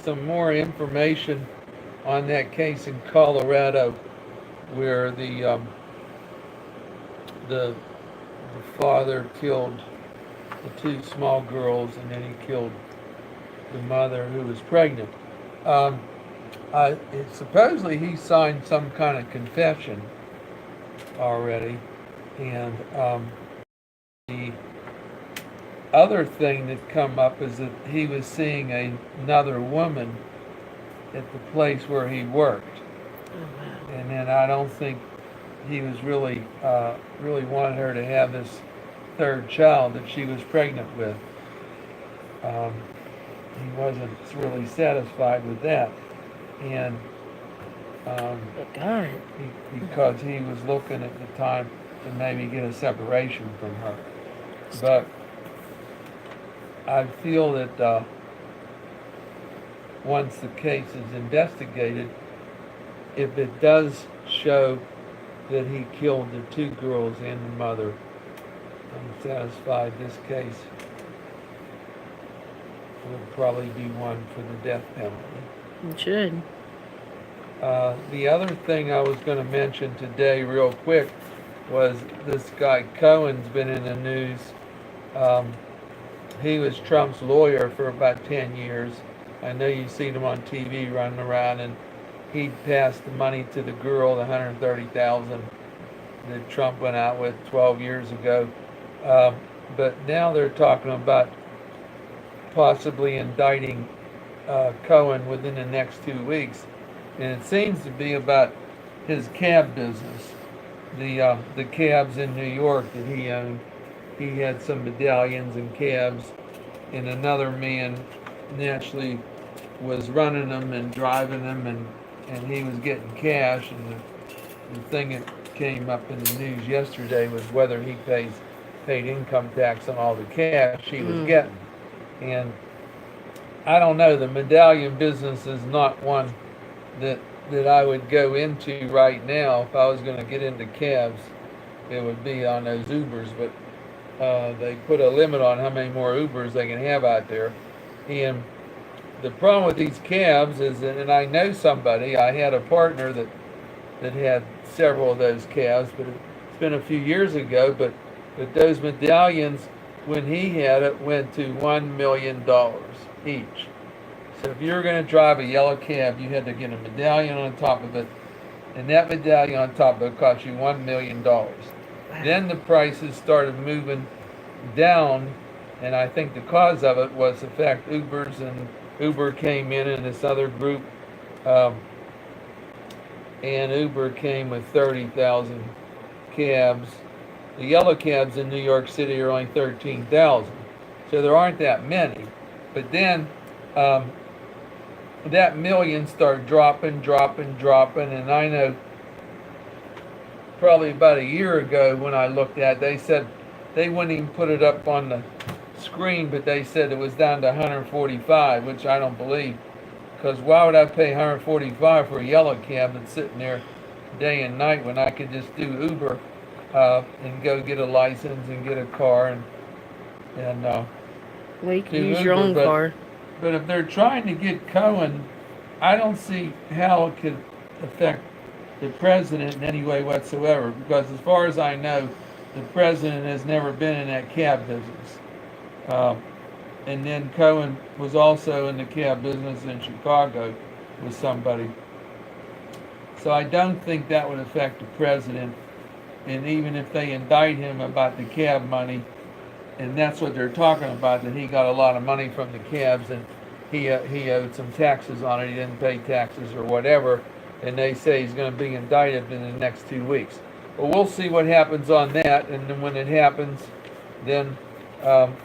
some more information on that case in Colorado where the father killed the two small girls and then he killed the mother who was pregnant. Um, Supposedly he signed some kind of confession already, and the other thing that come up is that he was seeing another woman at the place where he worked, and then I don't think he was really wanted her to have this third child that she was pregnant with. Um, he wasn't really satisfied with that, and because he was looking at the time to maybe get a separation from her. But I feel that once the case is investigated, if it does show that he killed the two girls and the mother, I'm satisfied this case would probably be one for the death penalty. It should. The other thing I was going to mention today real quick was this guy Cohen's been in the news. He was Trump's lawyer for about 10 years. I know you've seen him on TV running around, and he passed the money to the girl, the $130,000 that Trump went out with 12 years ago. But now they're talking about possibly indicting Cohen within the next 2 weeks, and it seems to be about his cab business, the cabs in New York that he owned. He had some medallions and cabs, and another man naturally was running them and driving them, and he was getting cash. And the thing that came up in the news yesterday was whether he paid income tax on all the cash he was getting. And I don't know, the medallion business is not one that I would go into right now. If I was going to get into cabs, it would be on those Ubers, but they put a limit on how many more Ubers they can have out there. And the problem with these cabs is, and I know somebody, I had a partner that had several of those cabs, but it's been a few years ago, but those medallions, when he had it, went to $1 million each. So if you were going to drive a yellow cab, you had to get a medallion on top of it, and that medallion on top of it cost you $1 million. Then the prices started moving down, and I think the cause of it was the fact Uber came in and this other group, and Uber came with 30,000 cabs. The yellow cabs in New York City are only 13,000, so there aren't that many. But then that million started dropping, and I know probably about a year ago when I looked at it, they said they wouldn't even put it up on the screen, but they said it was down to 145, which I don't believe, because why would I pay 145 for a yellow cab that's sitting there day and night when I could just do Uber and go get a license and get a car and Well, you can do use Uber. your own car. But if they're trying to get Cohen, I don't see how it could affect the president in any way whatsoever, because as far as I know, the president has never been in that cab business. And then Cohen was also in the cab business in Chicago with somebody. So I don't think that would affect the president. And even if they indict him about the cab money, and that's what they're talking about, that he got a lot of money from the cabs and he owed some taxes on it, he didn't pay taxes or whatever, and they say he's going to be indicted in the next 2 weeks. But we'll see what happens on that, and then when it happens, then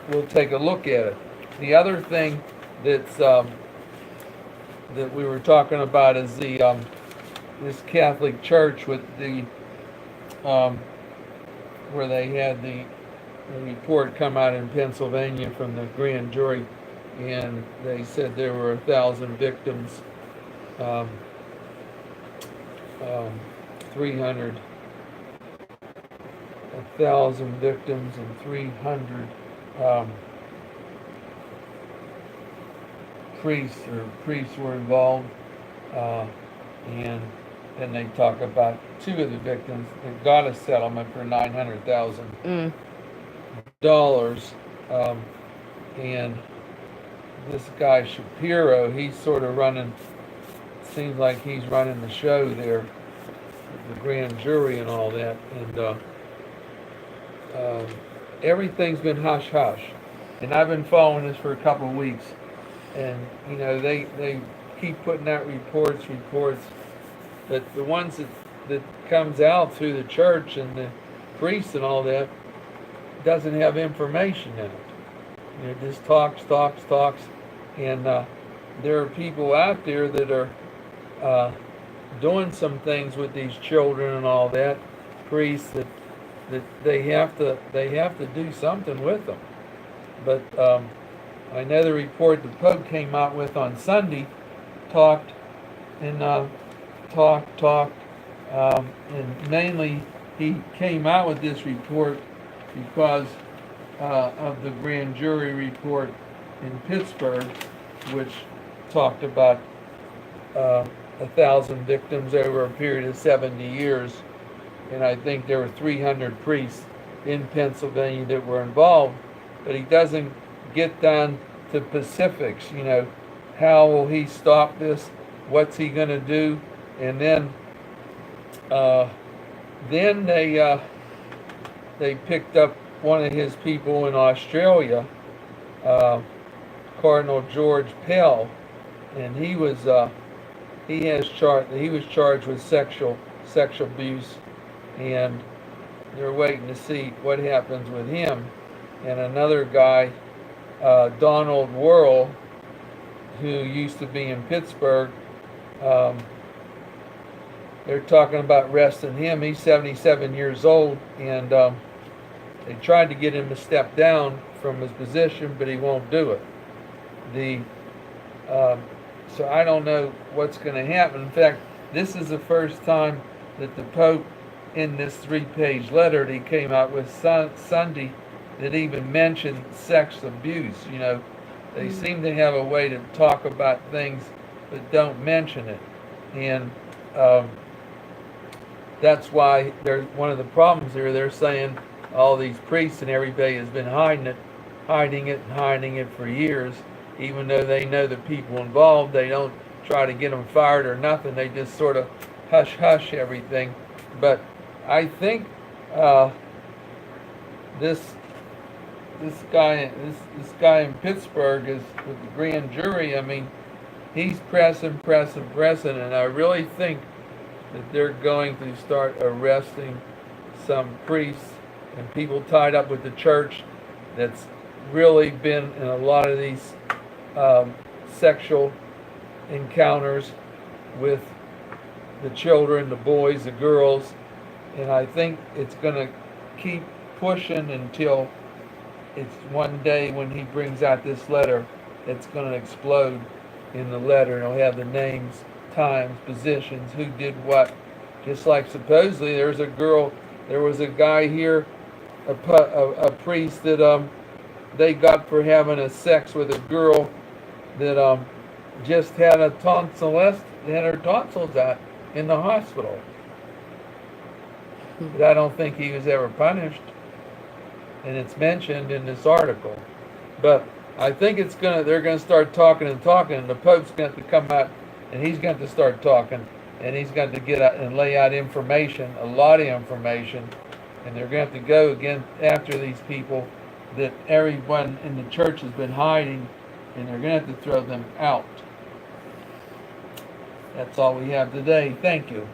we'll take a look at it. The other thing that's that we were talking about is this Catholic church with the where they had the report come out in Pennsylvania from the grand jury, and they said there were 1,000 victims, 1,000 victims and 300 priests were involved, and then they talk about two of the victims that got a settlement for $900,000, and this guy Shapiro, he's sort of running. Seems like he's running the show there, the grand jury and all that, and everything's been hush hush. And I've been following this for a couple of weeks, and they keep putting out reports, but the ones that comes out through the church and the priests and all that doesn't have information in it. Just talks, and there are people out there that are doing some things with these children and all that, priests that they have to do something with them. But I know the report the Pope came out with on Sunday talked, and mainly he came out with this report because of the grand jury report in Pittsburgh, which talked about 1,000 victims over a period of 70 years. And I think there were 300 priests in Pennsylvania that were involved. But he doesn't get down to specifics, how will he stop this? What's he going to do? And then they picked up one of his people in Australia, Cardinal George Pell, and he was charged with sexual abuse, and they're waiting to see what happens with him. And another guy, Donald Worrell, who used to be in Pittsburgh, they're talking about arresting him. He's 77 years old, and they tried to get him to step down from his position, but he won't do it. So I don't know what's going to happen. In fact, this is the first time that the Pope, in this 3-page letter that he came out with Sunday, that even mentioned sex abuse. They seem to have a way to talk about things but don't mention it, and that's why there's one of the problems here. They're saying all these priests and everybody has been hiding it for years, even though they know the people involved. They don't try to get them fired or nothing. They just sort of hush everything. But I think this guy in Pittsburgh is with the grand jury. I mean, he's pressing, and I really think that they're going to start arresting some priests and people tied up with the church that's really been in a lot of these sexual encounters with the children, the boys, the girls, and I think it's going to keep pushing until it's one day when he brings out this letter, it's going to explode in the letter, and he'll have the names, times, positions, who did what. Just like supposedly there was a guy here, a priest that they got for having a sex with a girl that just had her tonsils out in the hospital. But I don't think he was ever punished, and it's mentioned in this article. But I think they're gonna start talking, and the Pope's going to come out, and he's going to start talking, and he's going to get out and lay out information, a lot of information, and they're going to have to go again after these people that everyone in the church has been hiding, and they're going to have to throw them out. That's all we have today. Thank you.